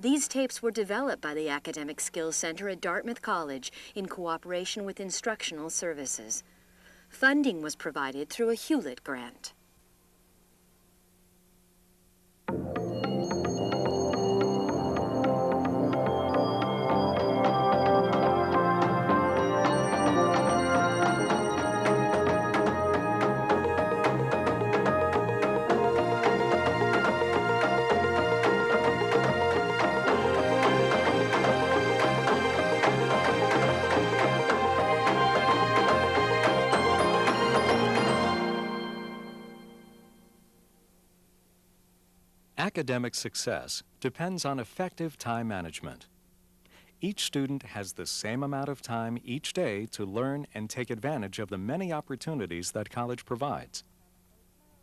These tapes were developed by the Academic Skills Center at Dartmouth College in cooperation with Instructional Services. Funding was provided through a Hewlett grant. Academic success depends on effective time management. Each student has the same amount of time each day to learn and take advantage of the many opportunities that college provides.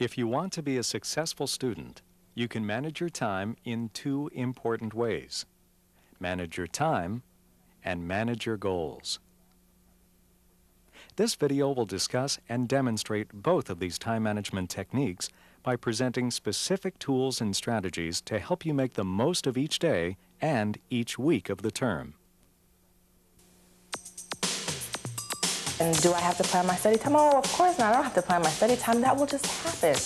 If you want to be a successful student, you can manage your time in two important ways: manage your time and manage your goals. This video will discuss and demonstrate both of these time management techniques by presenting specific tools and strategies to help you make the most of each day and each week of the term. And do I have to plan my study time? Oh, of course not. I don't have to plan my study time. That will just happen.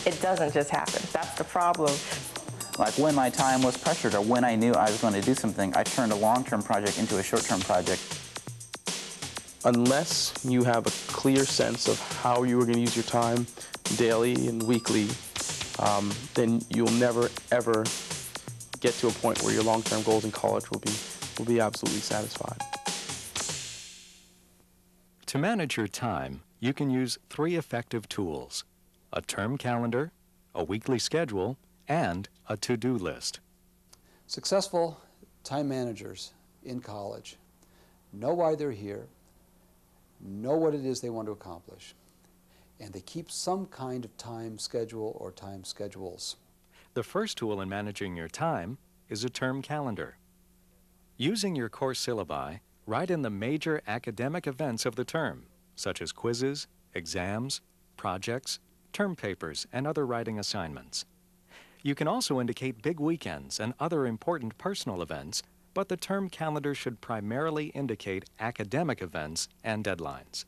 It doesn't just happen. That's the problem. Like when my time was pressured or when I knew I was going to do something, I turned a long-term project into a short-term project. Unless you have a clear sense of how you are going to use your time daily and weekly, then you'll never, ever get to a point where your long-term goals in college will be absolutely satisfied. To manage your time, you can use three effective tools: a term calendar, a weekly schedule, and a to-do list. Successful time managers in college know why they're here, know what it is they want to accomplish, and they keep some kind of time schedule or time schedules. The first tool in managing your time is a term calendar. Using your course syllabi, write in the major academic events of the term, such as quizzes, exams, projects, term papers, and other writing assignments. You can also indicate big weekends and other important personal events, but the term calendar should primarily indicate academic events and deadlines.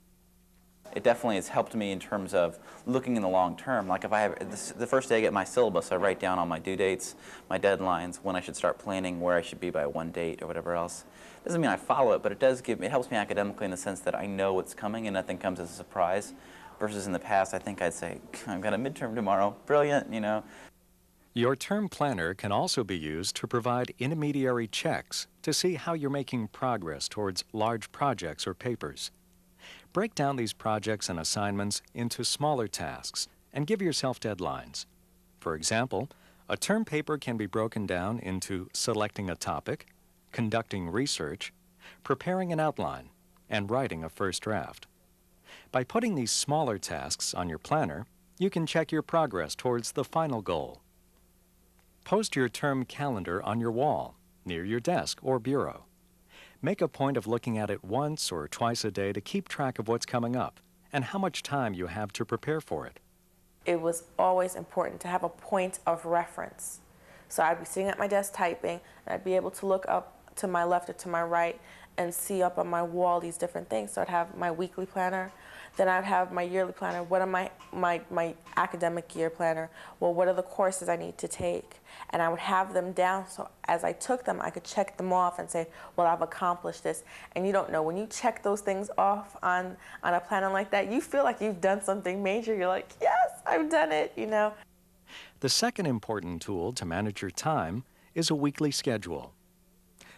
It definitely has helped me in terms of looking in the long term. Like if I have the first day I get my syllabus, I write down all my due dates, my deadlines, when I should start planning, where I should be by one date or whatever else. Doesn't mean I follow it, but it helps me academically in the sense that I know what's coming and nothing comes as a surprise. Versus in the past, I think I'd say, I've got a midterm tomorrow, brilliant, you know. Your term planner can also be used to provide intermediary checks to see how you're making progress towards large projects or papers. Break down these projects and assignments into smaller tasks and give yourself deadlines. For example, a term paper can be broken down into selecting a topic, conducting research, preparing an outline, and writing a first draft. By putting these smaller tasks on your planner, you can check your progress towards the final goal. Post your term calendar on your wall, near your desk or bureau. Make a point of looking at it once or twice a day to keep track of what's coming up and how much time you have to prepare for it. It was always important to have a point of reference. So I'd be sitting at my desk typing, and I'd be able to look up to my left or to my right and see up on my wall these different things. So I'd have my weekly planner, then I'd have my yearly planner. What are my academic year planner? Well, what are the courses I need to take? And I would have them down so as I took them, I could check them off and say, well, I've accomplished this. And you don't know, when you check those things off on a planner like that, you feel like you've done something major. You're like, yes, I've done it, you know. The second important tool to manage your time is a weekly schedule.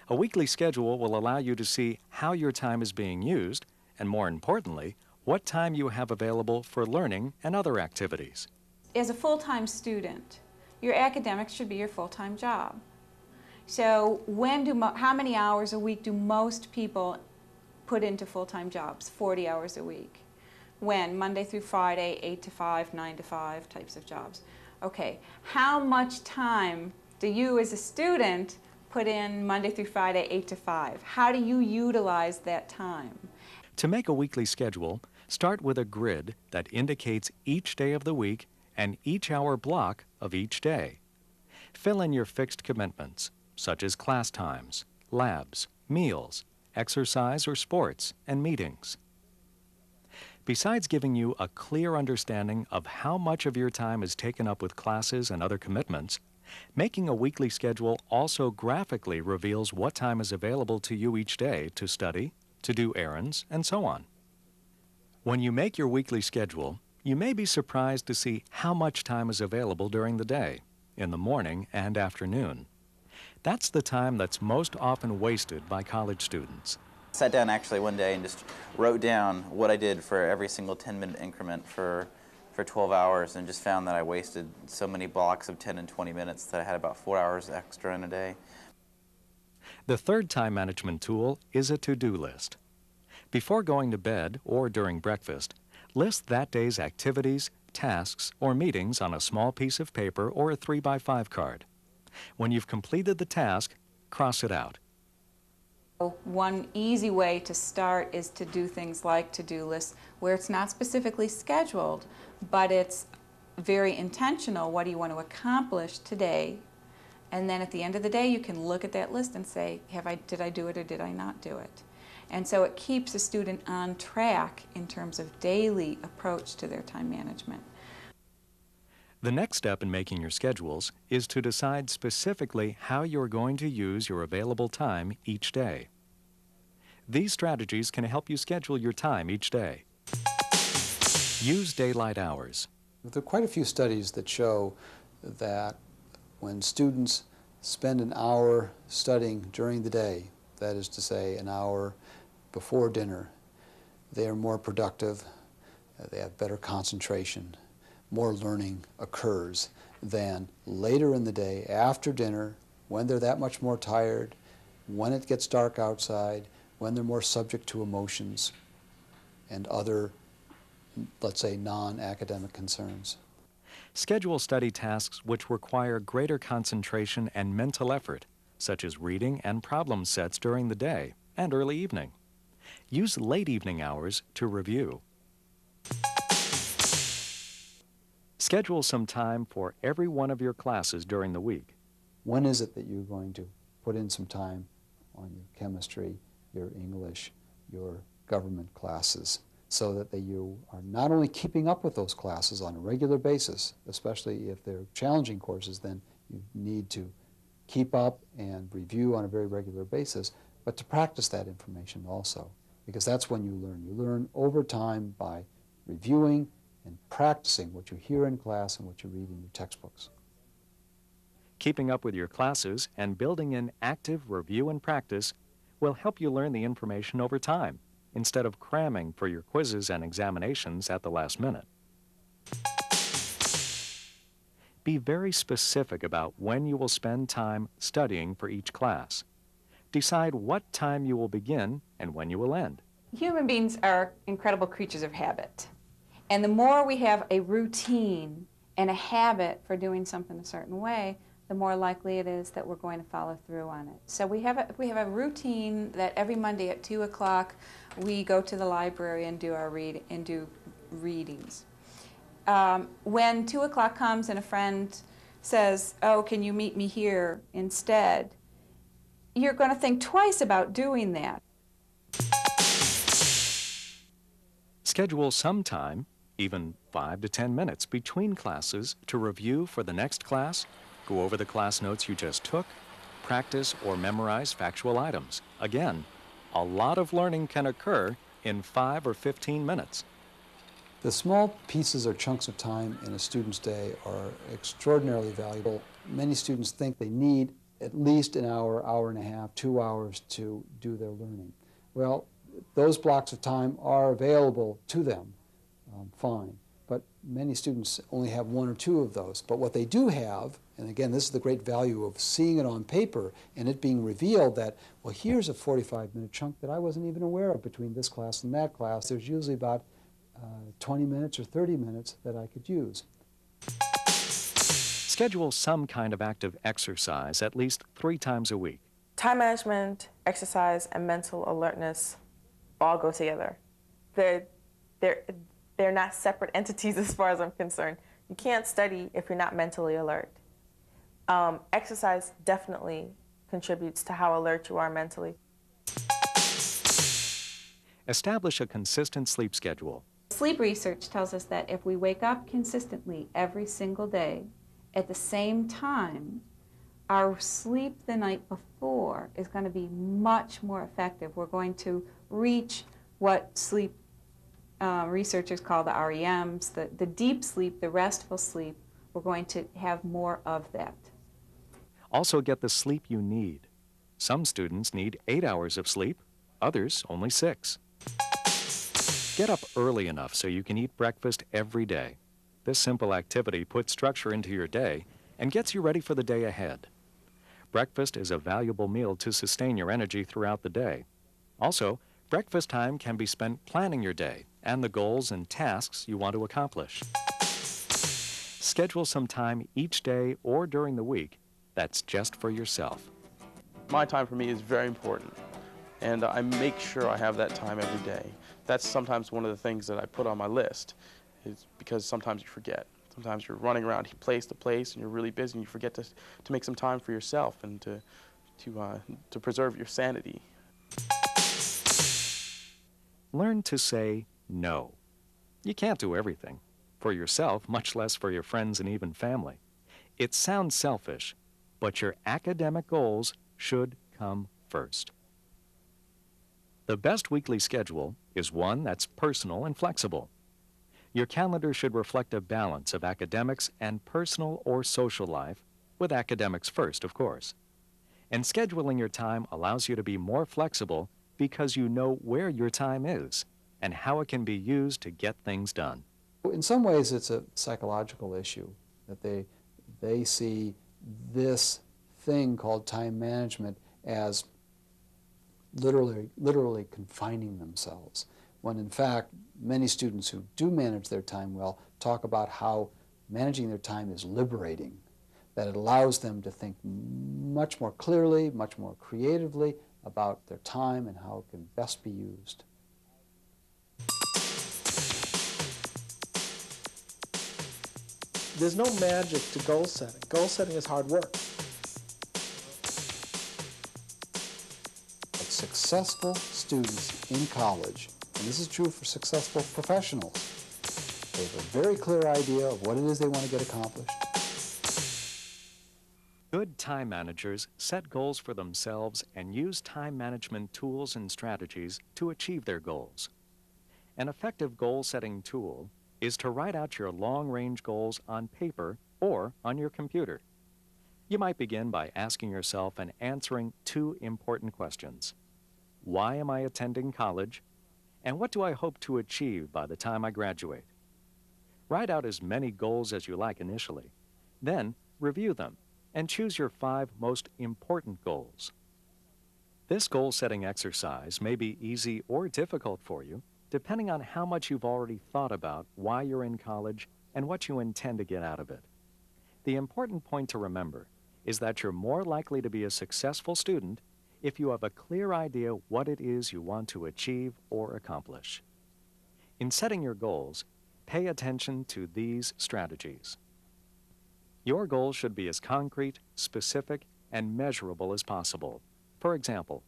A weekly schedule will allow you to see how your time is being used, and more importantly, what time you have available for learning and other activities. As a full-time student, your academics should be your full-time job. So how many hours a week do most people put into full-time jobs? 40 hours a week. When? Monday through Friday, 8 to 5, 9 to 5 types of jobs. Okay, how much time do you as a student put in Monday through Friday, 8 to 5? How do you utilize that time? To make a weekly schedule, start with a grid that indicates each day of the week and each hour block of each day. Fill in your fixed commitments, such as class times, labs, meals, exercise or sports, and meetings. Besides giving you a clear understanding of how much of your time is taken up with classes and other commitments, making a weekly schedule also graphically reveals what time is available to you each day to study, to do errands, and so on. When you make your weekly schedule, you may be surprised to see how much time is available during the day, in the morning and afternoon. That's the time that's most often wasted by college students. I sat down actually one day and just wrote down what I did for every single 10-minute increment for 12 hours, and just found that I wasted so many blocks of 10 and 20 minutes that I had about 4 hours extra in a day. The third time management tool is a to-do list. Before going to bed or during breakfast, list that day's activities, tasks, or meetings on a small piece of paper or a 3x5 card. When you've completed the task, cross it out. One easy way to start is to do things like to-do lists where it's not specifically scheduled, but it's very intentional. What do you want to accomplish today? And then at the end of the day, you can look at that list and say, did I do it or did I not do it? And so it keeps a student on track in terms of daily approach to their time management. The next step in making your schedules is to decide specifically how you're going to use your available time each day. These strategies can help you schedule your time each day. Use daylight hours. There are quite a few studies that show that when students spend an hour studying during the day, that is to say an hour before dinner, they are more productive, they have better concentration, more learning occurs than later in the day after dinner, when they're that much more tired, when it gets dark outside, when they're more subject to emotions and other, let's say, non-academic concerns. Schedule study tasks which require greater concentration and mental effort, such as reading and problem sets during the day and early evening. Use late evening hours to review. Schedule some time for every one of your classes during the week. When is it that you're going to put in some time on your chemistry, your English, your government classes, so that you are not only keeping up with those classes on a regular basis, especially if they're challenging courses, then you need to keep up and review on a very regular basis, but to practice that information also, because that's when you learn. You learn over time by reviewing and practicing what you hear in class and what you read in your textbooks. Keeping up with your classes and building in active review and practice will help you learn the information over time, instead of cramming for your quizzes and examinations at the last minute. Be very specific about when you will spend time studying for each class. Decide what time you will begin and when you will end. Human beings are incredible creatures of habit. And the more we have a routine and a habit for doing something a certain way, the more likely it is that we're going to follow through on it. So we have a routine that every Monday at 2 o'clock we go to the library and do our readings. When 2 o'clock comes and a friend says, "Oh, can you meet me here instead?" you're going to think twice about doing that. Schedule some time, even 5 to 10 minutes between classes, to review for the next class, go over the class notes you just took, practice or memorize factual items. Again, a lot of learning can occur in 5 or 15 minutes. The small pieces or chunks of time in a student's day are extraordinarily valuable. Many students think they need at least an hour, hour and a half, 2 hours to do their learning. Well, those blocks of time are available to them, fine. But many students only have 1 or 2 of those. But what they do have, and again, this is the great value of seeing it on paper and it being revealed that, well, here's a 45-minute chunk that I wasn't even aware of between this class and that class. There's usually about 20 minutes or 30 minutes that I could use. Schedule some kind of active exercise at least 3 times a week. Time management, exercise, and mental alertness all go together. They're not separate entities as far as I'm concerned. You can't study if you're not mentally alert. Exercise definitely contributes to how alert you are mentally. Establish a consistent sleep schedule. Sleep research tells us that if we wake up consistently every single day at the same time, our sleep the night before is going to be much more effective. We're going to reach what sleep researchers call the REMs, the deep sleep, the restful sleep. We're going to have more of that. Also get the sleep you need. Some students need 8 hours of sleep, others only 6. Get up early enough so you can eat breakfast every day. This simple activity puts structure into your day and gets you ready for the day ahead. Breakfast is a valuable meal to sustain your energy throughout the day. Also, breakfast time can be spent planning your day and the goals and tasks you want to accomplish. Schedule some time each day or during the week that's just for yourself. My time for me is very important, and I make sure I have that time every day. That's sometimes one of the things that I put on my list, is because sometimes you forget. Sometimes you're running around place to place and you're really busy and you forget to make some time for yourself and to preserve your sanity. Learn to say no. You can't do everything for yourself, much less for your friends and even family. It sounds selfish, but your academic goals should come first. The best weekly schedule is one that's personal and flexible. Your calendar should reflect a balance of academics and personal or social life, with academics first, of course. And scheduling your time allows you to be more flexible because you know where your time is and how it can be used to get things done. In some ways, it's a psychological issue that they see this thing called time management as literally confining themselves, when in fact many students who do manage their time well talk about how managing their time is liberating, that it allows them to think much more clearly, much more creatively about their time and how it can best be used. There's no magic to goal setting. Goal setting is hard work. But successful students in college, and this is true for successful professionals, they have a very clear idea of what it is they want to get accomplished. Good time managers set goals for themselves and use time management tools and strategies to achieve their goals. An effective goal-setting tool is to write out your long-range goals on paper or on your computer. You might begin by asking yourself and answering 2 important questions. Why am I attending college? And what do I hope to achieve by the time I graduate? Write out as many goals as you like initially. Then review them and choose your 5 most important goals. This goal-setting exercise may be easy or difficult for you, depending on how much you've already thought about why you're in college and what you intend to get out of it. The important point to remember is that you're more likely to be a successful student if you have a clear idea what it is you want to achieve or accomplish. In setting your goals, pay attention to these strategies. Your goals should be as concrete, specific, and measurable as possible. For example,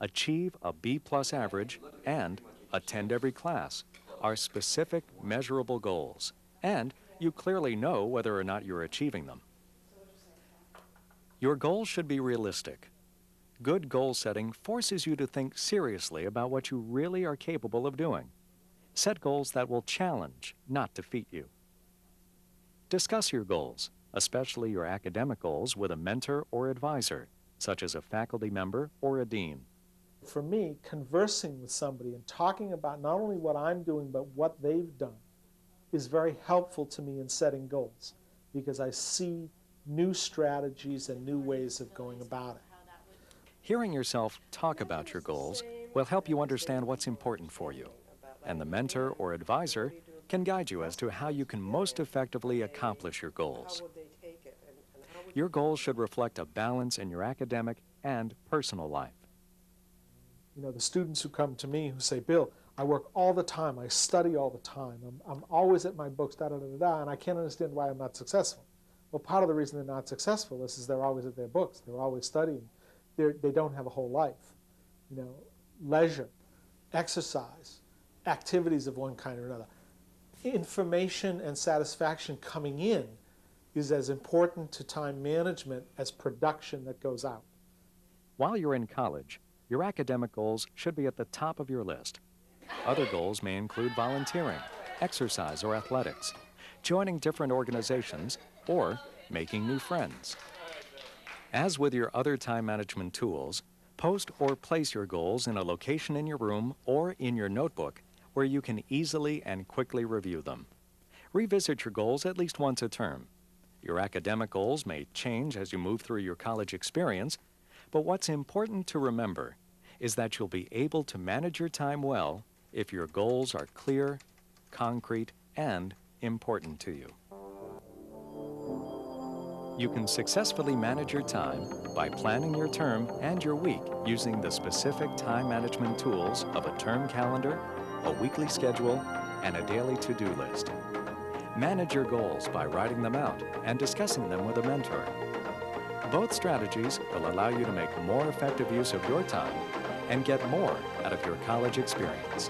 achieve a B+ average and attend every class are specific, measurable goals, and you clearly know whether or not you're achieving them. Your goals should be realistic. Good goal setting forces you to think seriously about what you really are capable of doing. Set goals that will challenge, not defeat you. Discuss your goals, especially your academic goals, with a mentor or advisor, such as a faculty member or a dean. For me, conversing with somebody and talking about not only what I'm doing but what they've done is very helpful to me in setting goals, because I see new strategies and new ways of going about it. Hearing yourself talk about your goals will help you understand what's important for you, and the mentor or advisor can guide you as to how you can most effectively accomplish your goals. Your goals should reflect a balance in your academic and personal life. You know, the students who come to me who say, Bill, I work all the time, I study all the time, I'm always at my books, and I can't understand why I'm not successful. Well, part of the reason they're not successful is they're always at their books, they're always studying. they don't have a whole life. You know, leisure, exercise, activities of one kind or another. Information and satisfaction coming in is as important to time management as production that goes out. While you're in college, your academic goals should be at the top of your list. Other goals may include volunteering, exercise or athletics, joining different organizations, or making new friends. As with your other time management tools, post or place your goals in a location in your room or in your notebook where you can easily and quickly review them. Revisit your goals at least once a term. Your academic goals may change as you move through your college experience, but what's important to remember is that you'll be able to manage your time well if your goals are clear, concrete, and important to you. You can successfully manage your time by planning your term and your week using the specific time management tools of a term calendar, a weekly schedule, and a daily to-do list. Manage your goals by writing them out and discussing them with a mentor. Both strategies will allow you to make more effective use of your time and get more out of your college experience.